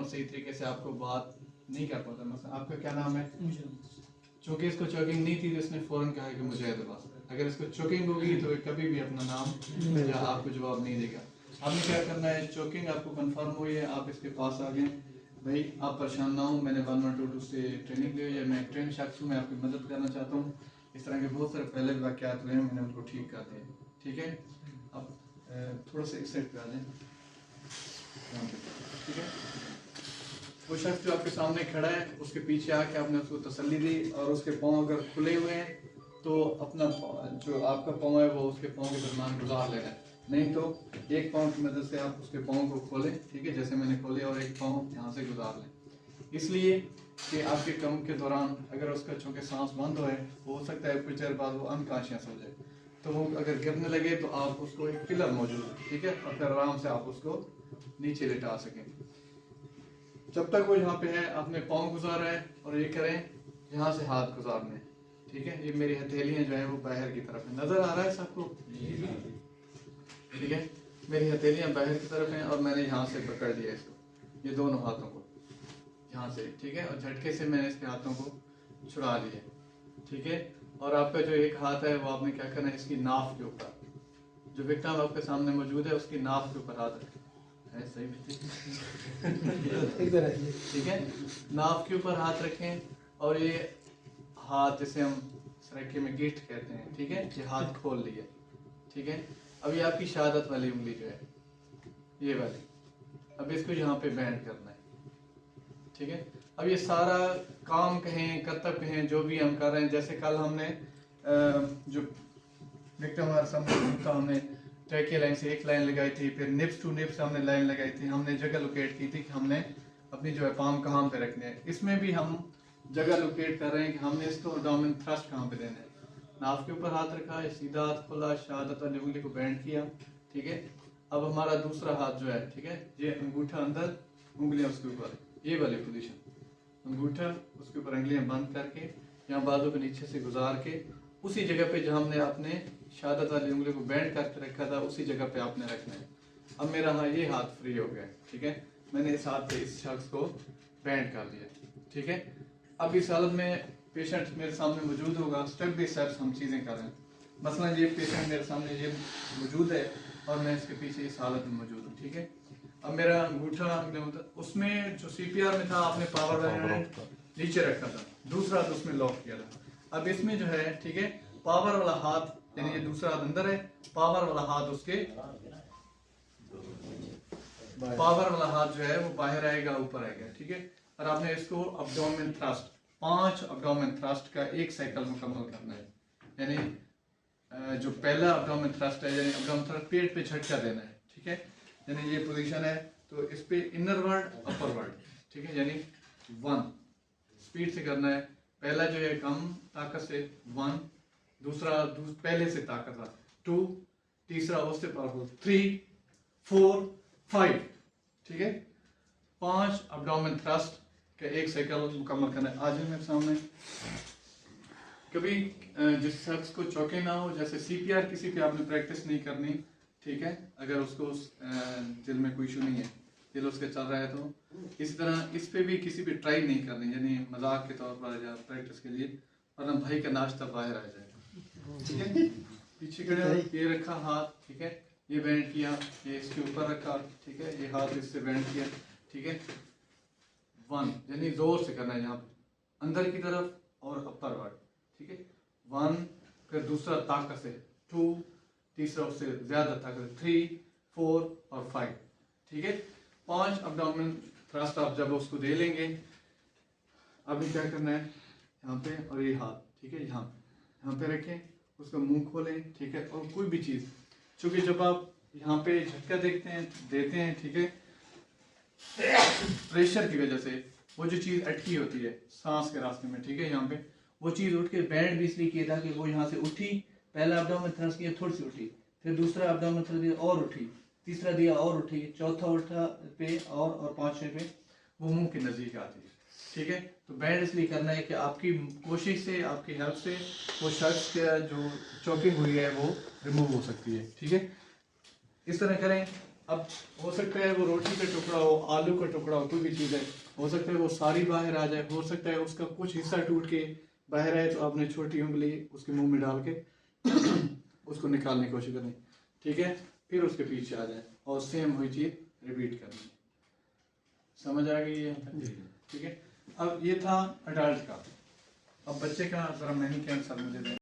सही तरीके से आपको बात नहीं कर पाता। मतलब आपका क्या नाम है? चूँकि इसको चोकिंग नहीं थी तो इसने फ़ौरन कहा कि मुझे अब्बास। अगर इसको चोकिंग होगी तो कभी भी अपना नाम या आपको जवाब नहीं देगा। आपने क्या करना है, चोकिंग आपको कंफर्म हुई है, आप इसके पास आ गए, भाई आप परेशान ना हो, मैंने 1122 से ट्रेनिंग ली है, मैं एक ट्रेन शख्स हूँ, मैं आपकी मदद करना चाहता हूँ। इस तरह के बहुत सारे पहले वाक़यात हुए हैं, मैंने उनको ठीक कर दिया। ठीक है, अब थोड़ा सा इस साइड पे आ जाए, ठीक है। वो शख्स जो आपके सामने खड़ा है उसके पीछे आके आपने उसको तसल्ली दी, और उसके पाँव अगर खुले हुए हैं तो अपना जो आपका पाँव है वो उसके पाँव के दरमियान गुजार लेना है, नहीं तो एक पाँव की मदद से आप उसके पाँव को खोलें, ठीक है, जैसे मैंने खोले, और एक पाँव यहाँ से गुजार लें, इसलिए कि आपके कम के दौरान अगर उसका चूँकि सांस बंद हो सकता है कुछ देर बाद वो अनकॉन्शियस हो जाए, तो वो अगर गिरने लगे तो आप उसको एक पिलर मौजूद है, ठीक है, और फिर आराम से आप उसको नीचे लिटा सकें। जब तक वो यहाँ पे है आपने पाँव गुजारा है, और ये करें यहाँ से हाथ गुजारने, ठीक है। ये मेरी हथेलियाँ जो है वो बाहर की तरफ है, नजर आ रहा है सबको? ठीक है, मेरी हथेलियाँ बाहर की तरफ हैं और मैंने यहाँ से पकड़ लिया इसको, ये दोनों हाथों को यहाँ से, ठीक है, और झटके से मैंने इसके हाथों को छुड़ा लिया, ठीक है। और आपका जो एक हाथ है वो आपने क्या करना है, इसकी नाफ के ऊपर, जो विक्टिम आपके सामने मौजूद है उसकी नाफ के ऊपर हाथ रखें, है सही? ठीक है, नाफ के ऊपर हाथ रखें, और ये हाथ जिसे हम सराइके में गिट्ठ कहते हैं, ठीक है, ये हाथ खोल लिया, ठीक है। अब ये आपकी शहादत वाली उंगली जो है ये वाली, अब इसको यहाँ पे बैंड करना है, ठीक है। अब ये सारा काम कहें, करतब कहें, जो भी हम कर रहे हैं, जैसे कल हमने जो विक्टिम हमारा सामने था, हमने ट्रैकिया लाइन से एक लाइन लगाई थी, फिर निप्स टू निप्स हमने लाइन लगाई थी, हमने जगह लोकेट की थी कि हमने अपनी जो है पाम कहाँ पे रखने हैं। इसमें भी हम जगह लोकेट कर रहे हैं कि हमने इसको एब्डोमेन थ्रस्ट कहाँ पे देना है। नाफ के ऊपर हाथ रखा है, सीधा हाथ खोला, शहादत वाली उंगली को बैंड किया, ठीक है। अब हमारा दूसरा हाथ जो है, ठीक है, ये अंगूठा अंदर, उंगलियां उसके ऊपर, ये वाली पोजीशन, अंगूठा उसके ऊपर, उंगलियां बंद करके यहाँ बाजू के नीचे से गुजार के उसी जगह पे जहाँ हमने अपने शहादत वाली उंगली को बैंड करके रखा था उसी जगह पे आपने रखना है। अब मेरा हाँ ये हाथ फ्री हो गया, ठीक है, मैंने इस हाथ से इस शख्स को बैंड कर दिया, ठीक है। अब इस हालत में पेशेंट मेरे सामने मौजूद होगा, स्टेप बाई स्टेप हम चीज़ें कर रहे हैं। मसलन ये पेशेंट मेरे सामने ये मौजूद है और मैं इसके पीछे इस हालत में मौजूद हूँ, ठीक है। अब मेरा अंगूठा उसमें जो CPR में था आपने पावर नीचे रखा था, दूसरा हाथ उसमें लॉक किया था। अब इसमें जो है, ठीक है, पावर वाला हाथ, यानी ये दूसरा हाथ अंदर है, पावर वाला हाथ उसके, पावर वाला हाथ जो है वो बाहर आएगा, ऊपर आएगा, ठीक है। और आपने इसको एब्डोमेन थ्रस्ट, 5 एब्डोमेन थ्रस्ट का एक साइकिल मुकम्मल करना है, यानी जो पहला एब्डोमेन थ्रस्ट है, यानी एब्डोमेन थ्रस्ट पेट पे झटका देना है, ठीक है, यानी ये पोजीशन है, तो इस पे इनर वर्ड अपर वर्ड, ठीक है, यानी 1 स्पीड से करना है, पहला जो है कम ताकत से 1, दूसरा पहले से ताकत 2, तीसरा उससे पावरफुल 3, 4, 5, ठीक है। 5 एब्डोमेन थ्रस्ट का एक साइकिल मुकम्मल करना है। आज मेरे सामने कभी जिस शख्स को चौके ना हो, जैसे CPR किसी पे आपने प्रैक्टिस नहीं करनी, ठीक है, अगर उसको दिल में कोई इशू नहीं है, दिल उसके चल रहा है, तो इसी तरह इस पे भी किसी पे ट्राई नहीं करनी, यानी मजाक के तौर पर या प्रैक्टिस के लिए, वरना भाई का नाश्ता बाहर आ जाएगा, ठीक है। पीछे खड़े ये रखा हाथ, ठीक है, ये बैंड किया, ये इसके ऊपर रखा, ठीक है, ये हाथ इससे बैंड किया, ठीक है। 1 यानी जोर से करना है यहाँ पे अंदर की तरफ और अपर वर्ड, ठीक है, 1, फिर दूसरा ताकत से 2, तीसरा उससे ज्यादा ताकत 3, 4 और 5, ठीक है। 5 एब्डोमेन थ्रस्ट आप जब उसको दे लेंगे, अभी क्या करना है यहाँ पे, और ये हाथ, ठीक है, यहाँ पे रखें, उसका मुंह खोलें, ठीक है। और कोई भी चीज़, चूँकि जब आप यहाँ पे झटका देते हैं, ठीक है, प्रेशर की वजह से वो जो चीज़ अटकी होती है सांस के रास्ते में, ठीक है, यहाँ पे वो चीज़ उठ के बैंड भी इसलिए किया था कि वो यहाँ से उठी, पहला एब्डोमेन थ्रस्ट किया, थोड़ी सी उठी, फिर दूसरा एब्डोमेन थ्रस्ट दिया और उठी, तीसरा दिया और उठी, चौथा उठा पे और 5वें पे वो मुंह के नज़दीक आती है, ठीक है। तो बैंड इसलिए करना है कि आपकी कोशिश से, आपकी हेल्प से वो शख्स का जो चोकिंग हुई है वो रिमूव हो सकती है, ठीक है। इस तरह करें, अब हो सकता है वो रोटी का टुकड़ा हो, आलू का टुकड़ा हो, कोई भी चीज़ है, हो सकता है वो सारी बाहर आ जाए, हो सकता है उसका कुछ हिस्सा टूट के बाहर आए, तो आपने छोटी उंगली उसके मुंह में डाल के उसको निकालने की कोशिश करनी, ठीक है, फिर उसके पीछे आ जाए और सेम वही चीज़ रिपीट करनी है। समझ आ गई है? ठीक है। अब ये था अडल्ट का। अब बच्चे का जरा मैंने के आंसर मुझे दें।